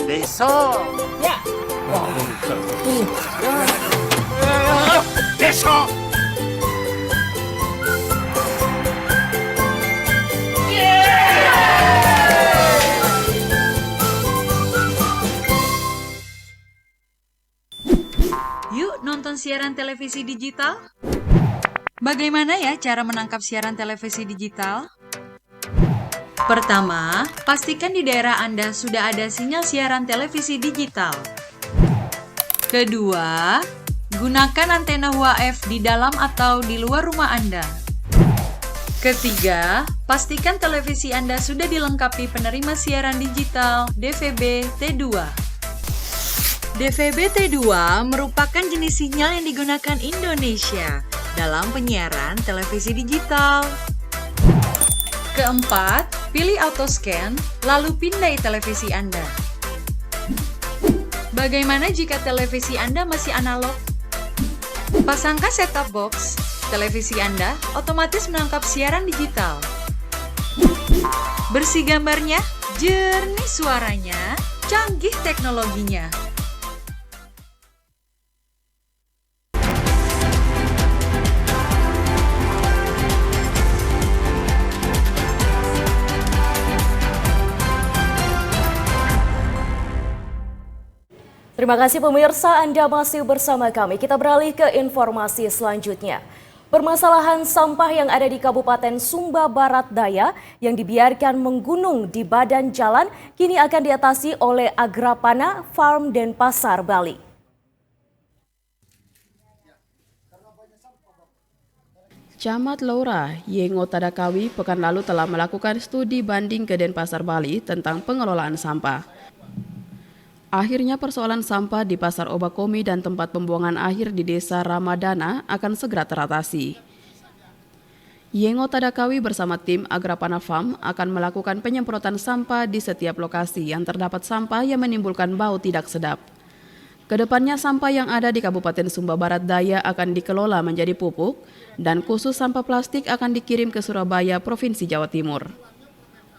Deso. Ya. Deso. Yuk nonton siaran televisi digital. Bagaimana ya cara menangkap siaran televisi digital? Pertama, pastikan di daerah Anda sudah ada sinyal siaran televisi digital. Kedua, gunakan antena UHF di dalam atau di luar rumah Anda. Ketiga, pastikan televisi Anda sudah dilengkapi penerima siaran digital DVB T2. DVB T2 merupakan jenis sinyal yang digunakan Indonesia dalam penyiaran televisi digital. Keempat, pilih auto scan, lalu pindai televisi Anda. Bagaimana jika televisi Anda masih analog? Pasangkan set-top box, televisi Anda otomatis menangkap siaran digital. Bersih gambarnya, jernih suaranya, canggih teknologinya. Terima kasih pemirsa, Anda masih bersama kami. Kita beralih ke informasi selanjutnya. Permasalahan sampah yang ada di Kabupaten Sumba Barat Daya yang dibiarkan menggunung di badan jalan kini akan diatasi oleh Agrapana Farm Denpasar, Bali. Camat Laura Yengo Tadakawi pekan lalu telah melakukan studi banding ke Denpasar, Bali tentang pengelolaan sampah. Akhirnya persoalan sampah di Pasar Obakomi dan tempat pembuangan akhir di Desa Ramadana akan segera teratasi. Yengo Tadakawi bersama tim Agrapana Farm akan melakukan penyemprotan sampah di setiap lokasi yang terdapat sampah yang menimbulkan bau tidak sedap. Kedepannya sampah yang ada di Kabupaten Sumba Barat Daya akan dikelola menjadi pupuk dan khusus sampah plastik akan dikirim ke Surabaya, Provinsi Jawa Timur.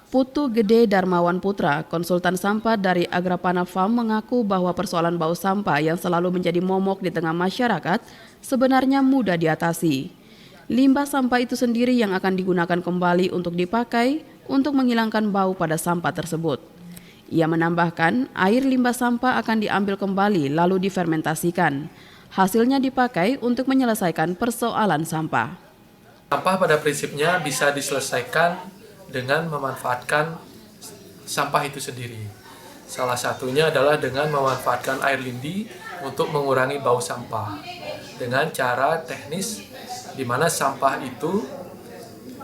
Putu Gede Darmawan Putra, konsultan sampah dari Agrapana Farm mengaku bahwa persoalan bau sampah yang selalu menjadi momok di tengah masyarakat sebenarnya mudah diatasi. Limbah sampah itu sendiri yang akan digunakan kembali untuk dipakai untuk menghilangkan bau pada sampah tersebut. Ia menambahkan, air limbah sampah akan diambil kembali lalu difermentasikan. Hasilnya dipakai untuk menyelesaikan persoalan sampah. Sampah pada prinsipnya bisa diselesaikan dengan memanfaatkan sampah itu sendiri. Salah satunya adalah dengan memanfaatkan air lindi untuk mengurangi bau sampah. Dengan cara teknis di mana sampah itu,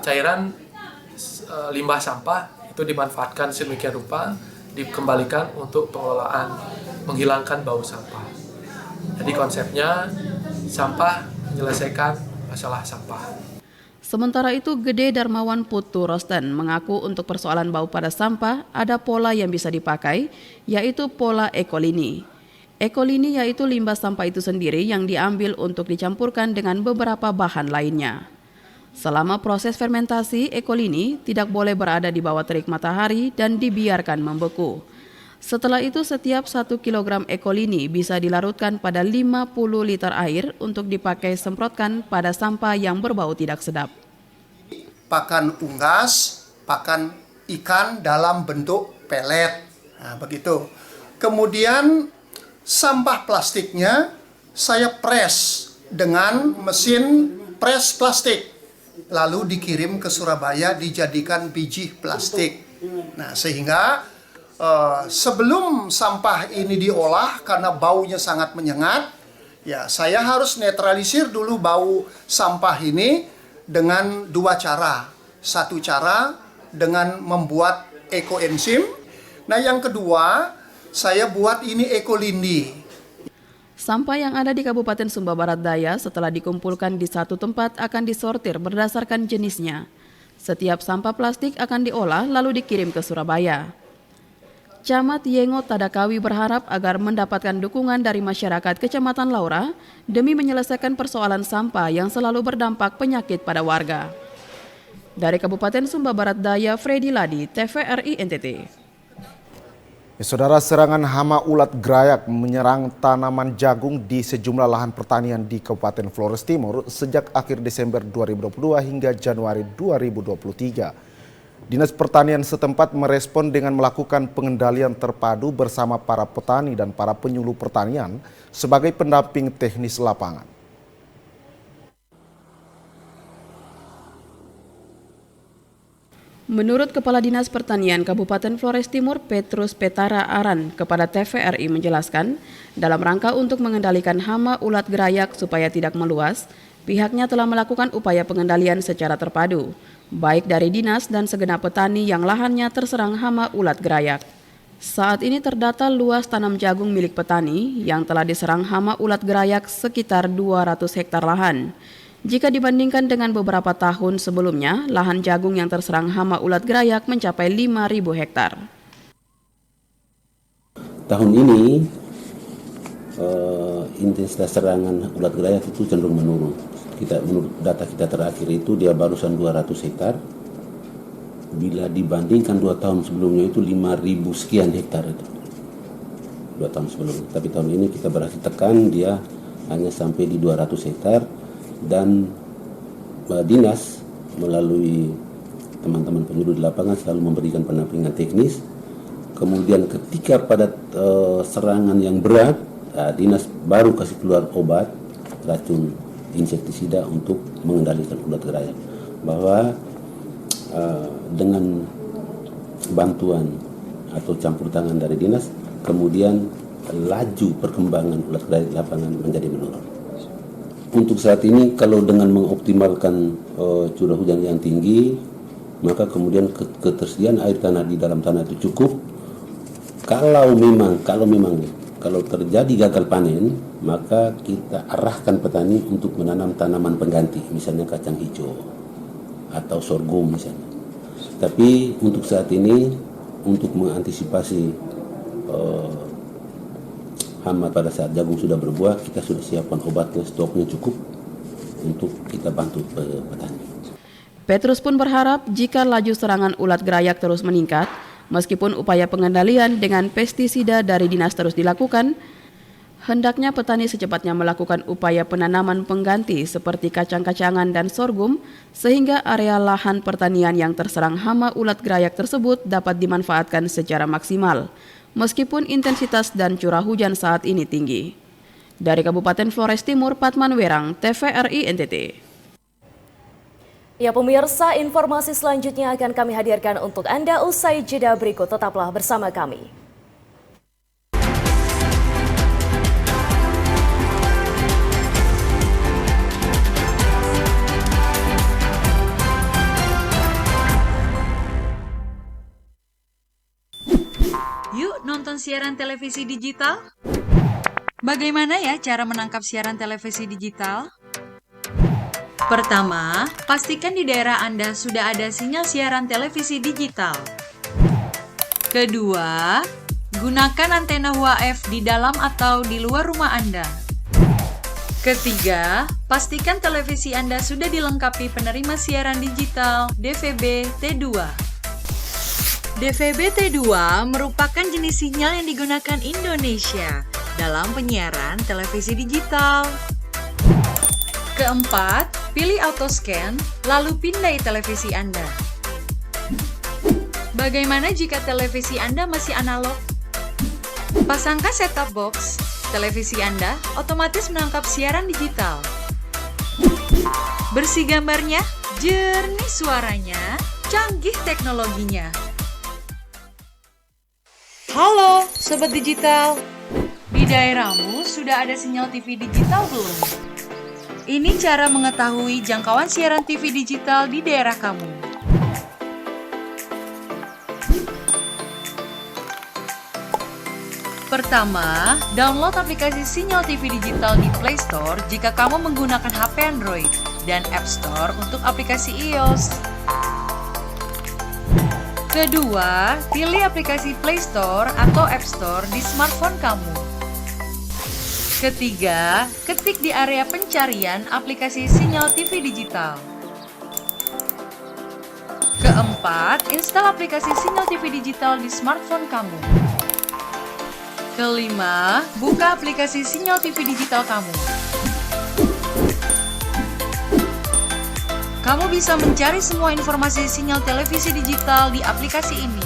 cairan limbah sampah itu dimanfaatkan sedemikian rupa, dikembalikan untuk pengelolaan menghilangkan bau sampah. Jadi konsepnya sampah menyelesaikan masalah sampah. Sementara itu, Gede Darmawan Putu Rosten mengaku untuk persoalan bau pada sampah ada pola yang bisa dipakai, yaitu pola ekolini. Ekolini yaitu limbah sampah itu sendiri yang diambil untuk dicampurkan dengan beberapa bahan lainnya. Selama proses fermentasi, ekolini tidak boleh berada di bawah terik matahari dan dibiarkan membeku. Setelah itu, setiap 1 kg ekolini bisa dilarutkan pada 50 liter air untuk dipakai semprotkan pada sampah yang berbau tidak sedap. Pakan unggas, pakan ikan dalam bentuk pelet. Nah, begitu. Kemudian sampah plastiknya saya press dengan mesin press plastik. Lalu dikirim ke Surabaya dijadikan biji plastik. Nah, sehingga sebelum sampah ini diolah karena baunya sangat menyengat, Ya, saya harus netralisir dulu bau sampah ini dengan dua cara. Satu cara dengan membuat ekoenzim. Nah, yang kedua, saya buat ini ekolindi. Sampah yang ada di Kabupaten Sumba Barat Daya setelah dikumpulkan di satu tempat akan disortir berdasarkan jenisnya. Setiap sampah plastik akan diolah lalu dikirim ke Surabaya. Camat Yengo Tadakawi berharap agar mendapatkan dukungan dari masyarakat Kecamatan Laura demi menyelesaikan persoalan sampah yang selalu berdampak penyakit pada warga. Dari Kabupaten Sumba Barat Daya, Freddy Ladi, TVRI NTT. Saudara, serangan hama ulat grayak menyerang tanaman jagung di sejumlah lahan pertanian di Kabupaten Flores Timur sejak akhir Desember 2022 hingga Januari 2023. Dinas Pertanian setempat merespon dengan melakukan pengendalian terpadu bersama para petani dan para penyuluh pertanian sebagai pendamping teknis lapangan. Menurut Kepala Dinas Pertanian Kabupaten Flores Timur, Petrus Petara Aran, kepada TVRI menjelaskan, dalam rangka untuk mengendalikan hama ulat grayak supaya tidak meluas, pihaknya telah melakukan upaya pengendalian secara terpadu, baik dari dinas dan segenap petani yang lahannya terserang hama ulat grayak. Saat ini terdata luas tanam jagung milik petani yang telah diserang hama ulat grayak sekitar 200 hektar lahan. Jika dibandingkan dengan beberapa tahun sebelumnya, lahan jagung yang terserang hama ulat grayak mencapai 5.000 hektar. Tahun ini intensitas serangan ulat grayak itu cenderung menurun. Menurut data kita terakhir itu dia barusan 200 hektar. Bila dibandingkan 2 tahun sebelumnya itu 5.000 sekian hektar itu. 2 tahun sebelumnya. Tapi tahun ini kita berhasil tekan dia hanya sampai di 200 hektar. Dan dinas melalui teman-teman penyuluh di lapangan selalu memberikan pendampingan teknis. Kemudian ketika pada serangan yang berat, dinas baru kasih keluar obat racun insektisida untuk mengendalikan ulat grayak. Bahwa dengan bantuan atau campur tangan dari dinas, kemudian laju perkembangan ulat grayak di lapangan menjadi menurun. Untuk saat ini kalau dengan mengoptimalkan curah hujan yang tinggi, maka kemudian ketersediaan air tanah di dalam tanah itu cukup. Kalau terjadi gagal panen, maka kita arahkan petani untuk menanam tanaman pengganti, misalnya kacang hijau atau sorghum misalnya. Tapi untuk saat ini, untuk mengantisipasi hama pada saat jagung sudah berbuah, kita sudah siapkan obatnya, stoknya cukup untuk kita bantu petani. Petrus pun berharap jika laju serangan ulat grayak terus meningkat, meskipun upaya pengendalian dengan pestisida dari dinas terus dilakukan, hendaknya petani secepatnya melakukan upaya penanaman pengganti seperti kacang-kacangan dan sorghum sehingga area lahan pertanian yang terserang hama ulat grayak tersebut dapat dimanfaatkan secara maksimal. Meskipun intensitas dan curah hujan saat ini tinggi. Dari Kabupaten Flores Timur, Patman Werang, TVRI NTT. Ya pemirsa, informasi selanjutnya akan kami hadirkan untuk Anda usai jeda berikut. Tetaplah bersama kami. Yuk nonton siaran televisi digital. Bagaimana ya cara menangkap siaran televisi digital? Pertama, pastikan di daerah Anda sudah ada sinyal siaran televisi digital. Kedua, gunakan antena UHF di dalam atau di luar rumah Anda. Ketiga, pastikan televisi Anda sudah dilengkapi penerima siaran digital DVB T2. DVB T2 merupakan jenis sinyal yang digunakan Indonesia dalam penyiaran televisi digital. Keempat, pilih autoscan, lalu pindai televisi Anda. Bagaimana jika televisi Anda masih analog? Pasangkan set-top box, televisi Anda otomatis menangkap siaran digital. Bersih gambarnya, jernih suaranya, canggih teknologinya. Halo, Sobat Digital. Di daerahmu sudah ada sinyal TV digital belum? Ini cara mengetahui jangkauan siaran TV digital di daerah kamu. Pertama, download aplikasi Sinyal TV Digital di Play Store jika kamu menggunakan HP Android dan App Store untuk aplikasi iOS. Kedua, pilih aplikasi Play Store atau App Store di smartphone kamu. Ketiga, ketik di area pencarian aplikasi Sinyal TV Digital. Keempat, install aplikasi Sinyal TV Digital di smartphone kamu. Kelima, buka aplikasi Sinyal TV Digital kamu. Kamu bisa mencari semua informasi sinyal televisi digital di aplikasi ini.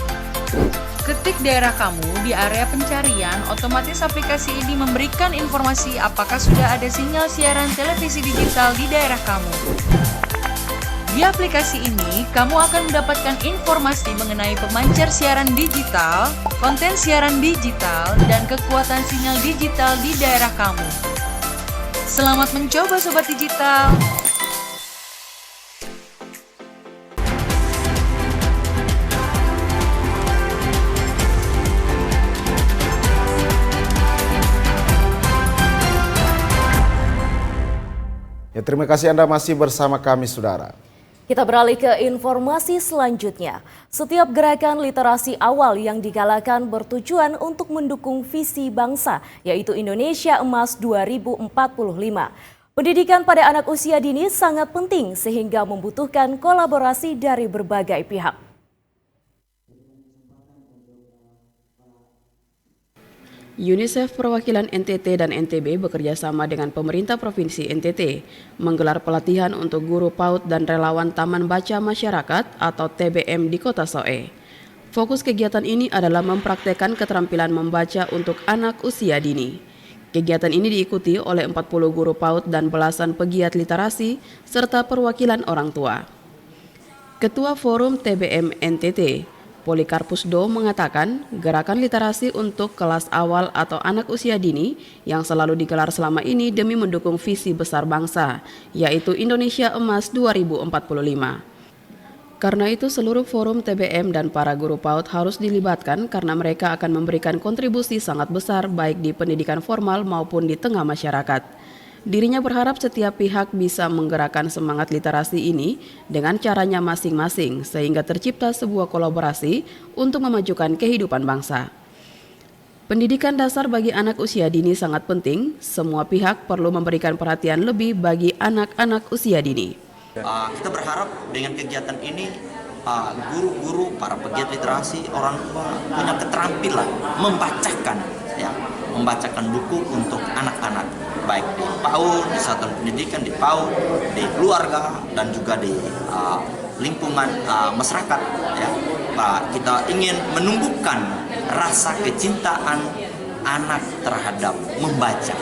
Ketik daerah kamu di area pencarian, otomatis aplikasi ini memberikan informasi apakah sudah ada sinyal siaran televisi digital di daerah kamu. Di aplikasi ini, kamu akan mendapatkan informasi mengenai pemancar siaran digital, konten siaran digital, dan kekuatan sinyal digital di daerah kamu. Selamat mencoba Sobat Digital! Ya, terima kasih Anda masih bersama kami, Saudara. Kita beralih ke informasi selanjutnya. Setiap gerakan literasi awal yang digalakan bertujuan untuk mendukung visi bangsa, yaitu Indonesia Emas 2045. Pendidikan pada anak usia dini sangat penting sehingga membutuhkan kolaborasi dari berbagai pihak. UNICEF perwakilan NTT dan NTB bekerja sama dengan pemerintah Provinsi NTT menggelar pelatihan untuk guru PAUD dan relawan Taman Baca Masyarakat atau TBM di Kota Soe. Fokus kegiatan ini adalah mempraktekkan keterampilan membaca untuk anak usia dini. Kegiatan ini diikuti oleh 40 guru PAUD dan belasan pegiat literasi serta perwakilan orang tua. Ketua Forum TBM NTT, Polikarpus Do mengatakan gerakan literasi untuk kelas awal atau anak usia dini yang selalu digelar selama ini demi mendukung visi besar bangsa, yaitu Indonesia Emas 2045. Karena itu seluruh forum TBM dan para guru PAUD harus dilibatkan karena mereka akan memberikan kontribusi sangat besar baik di pendidikan formal maupun di tengah masyarakat. Dirinya berharap setiap pihak bisa menggerakkan semangat literasi ini dengan caranya masing-masing sehingga tercipta sebuah kolaborasi untuk memajukan kehidupan bangsa. Pendidikan dasar bagi anak usia dini sangat penting, semua pihak perlu memberikan perhatian lebih bagi anak-anak usia dini. Kita berharap dengan kegiatan ini guru-guru, para pegiat literasi, orang tua punya keterampilan membacakan buku untuk anak-anak, baik di PAUD, di satuan pendidikan, di PAUD, di keluarga, dan juga di lingkungan masyarakat. Ya. Kita ingin menumbuhkan rasa kecintaan anak terhadap membaca.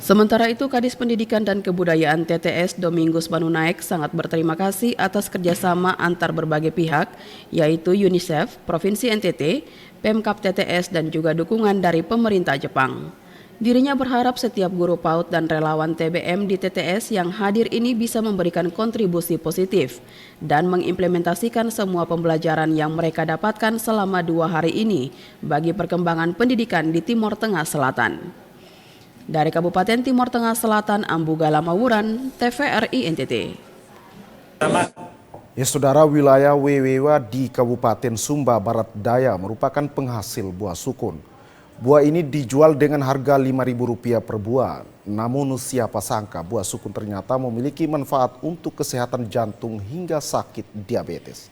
Sementara itu, Kadis Pendidikan dan Kebudayaan TTS Domingus Banunaek sangat berterima kasih atas kerjasama antar berbagai pihak, yaitu UNICEF, Provinsi NTT, Pemkab TTS, dan juga dukungan dari pemerintah Jepang. Dirinya berharap setiap guru PAUD dan relawan TBM di TTS yang hadir ini bisa memberikan kontribusi positif dan mengimplementasikan semua pembelajaran yang mereka dapatkan selama 2 hari ini bagi perkembangan pendidikan di Timor Tengah Selatan. Dari Kabupaten Timor Tengah Selatan, Ambugala Mawuran, TVRI NTT. Ya, Saudara, wilayah Wewewa di Kabupaten Sumba Barat Daya merupakan penghasil buah sukun. Buah ini dijual dengan harga Rp5.000 per buah. Namun siapa sangka buah sukun ternyata memiliki manfaat untuk kesehatan jantung hingga sakit diabetes.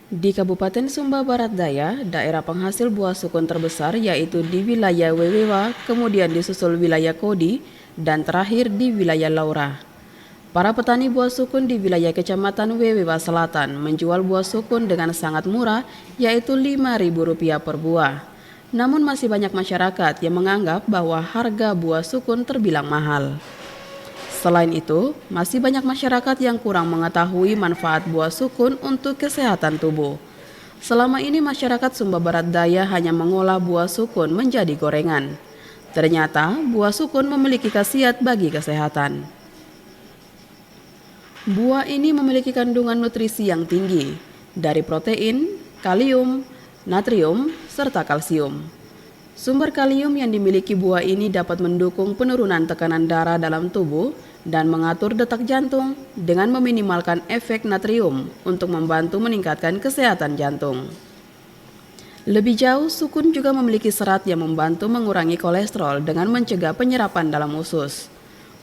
Di Kabupaten Sumba Barat Daya, daerah penghasil buah sukun terbesar yaitu di wilayah Wewewa, kemudian disusul wilayah Kodi, dan terakhir di wilayah Laura. Para petani buah sukun di wilayah Kecamatan Wewewa Selatan menjual buah sukun dengan sangat murah, yaitu Rp5.000 per buah. Namun masih banyak masyarakat yang menganggap bahwa harga buah sukun terbilang mahal. Selain itu, masih banyak masyarakat yang kurang mengetahui manfaat buah sukun untuk kesehatan tubuh. Selama ini masyarakat Sumba Barat Daya hanya mengolah buah sukun menjadi gorengan. Ternyata buah sukun memiliki khasiat bagi kesehatan. Buah ini memiliki kandungan nutrisi yang tinggi dari protein, kalium, natrium, serta kalsium. Sumber kalium yang dimiliki buah ini dapat mendukung penurunan tekanan darah dalam tubuh dan mengatur detak jantung dengan meminimalkan efek natrium untuk membantu meningkatkan kesehatan jantung. Lebih jauh, sukun juga memiliki serat yang membantu mengurangi kolesterol dengan mencegah penyerapan dalam usus.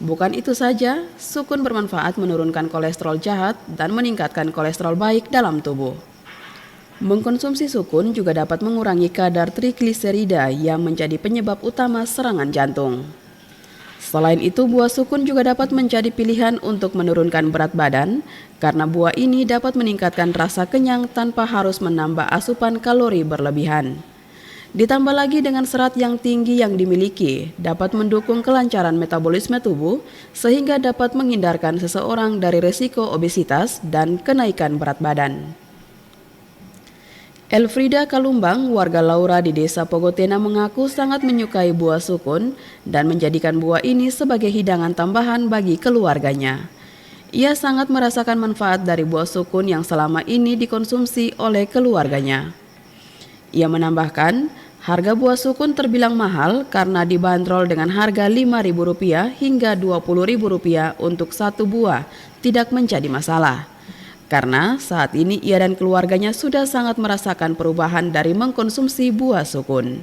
Bukan itu saja, sukun bermanfaat menurunkan kolesterol jahat dan meningkatkan kolesterol baik dalam tubuh. Mengkonsumsi sukun juga dapat mengurangi kadar trigliserida yang menjadi penyebab utama serangan jantung. Selain itu, buah sukun juga dapat menjadi pilihan untuk menurunkan berat badan karena buah ini dapat meningkatkan rasa kenyang tanpa harus menambah asupan kalori berlebihan. Ditambah lagi dengan serat yang tinggi yang dimiliki, dapat mendukung kelancaran metabolisme tubuh sehingga dapat menghindarkan seseorang dari risiko obesitas dan kenaikan berat badan. Elfrida Kalumbang, warga Laura di Desa Pogotena mengaku sangat menyukai buah sukun dan menjadikan buah ini sebagai hidangan tambahan bagi keluarganya. Ia sangat merasakan manfaat dari buah sukun yang selama ini dikonsumsi oleh keluarganya. Ia menambahkan, harga buah sukun terbilang mahal karena dibanderol dengan harga Rp5.000 hingga Rp20.000 untuk satu buah, tidak menjadi masalah. Karena saat ini ia dan keluarganya sudah sangat merasakan perubahan dari mengkonsumsi buah sukun.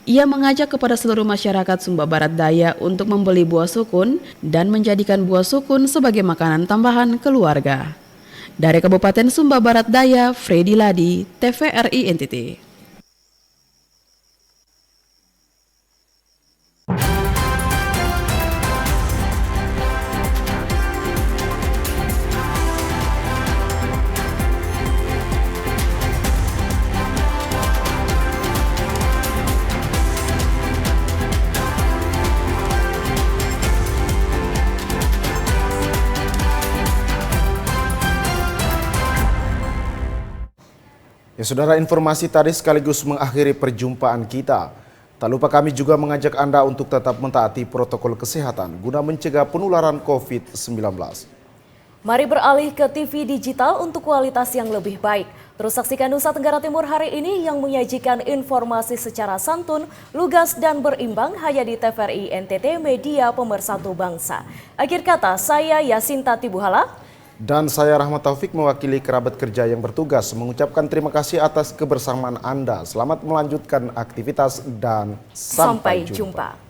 Ia mengajak kepada seluruh masyarakat Sumba Barat Daya untuk membeli buah sukun dan menjadikan buah sukun sebagai makanan tambahan keluarga. Dari Kabupaten Sumba Barat Daya, Freddy Ladi, TVRI NTT. Ya saudara, informasi tadi sekaligus mengakhiri perjumpaan kita. Tak lupa kami juga mengajak Anda untuk tetap mentaati protokol kesehatan guna mencegah penularan COVID-19. Mari beralih ke TV digital untuk kualitas yang lebih baik. Terus saksikan Nusa Tenggara Timur hari ini yang menyajikan informasi secara santun, lugas dan berimbang hanya di TVRI NTT Media Pemersatu Bangsa. Akhir kata, saya Yasinta Tibuhala. Dan saya Rahmat Taufik mewakili kerabat kerja yang bertugas mengucapkan terima kasih atas kebersamaan Anda. Selamat melanjutkan aktivitas dan sampai jumpa.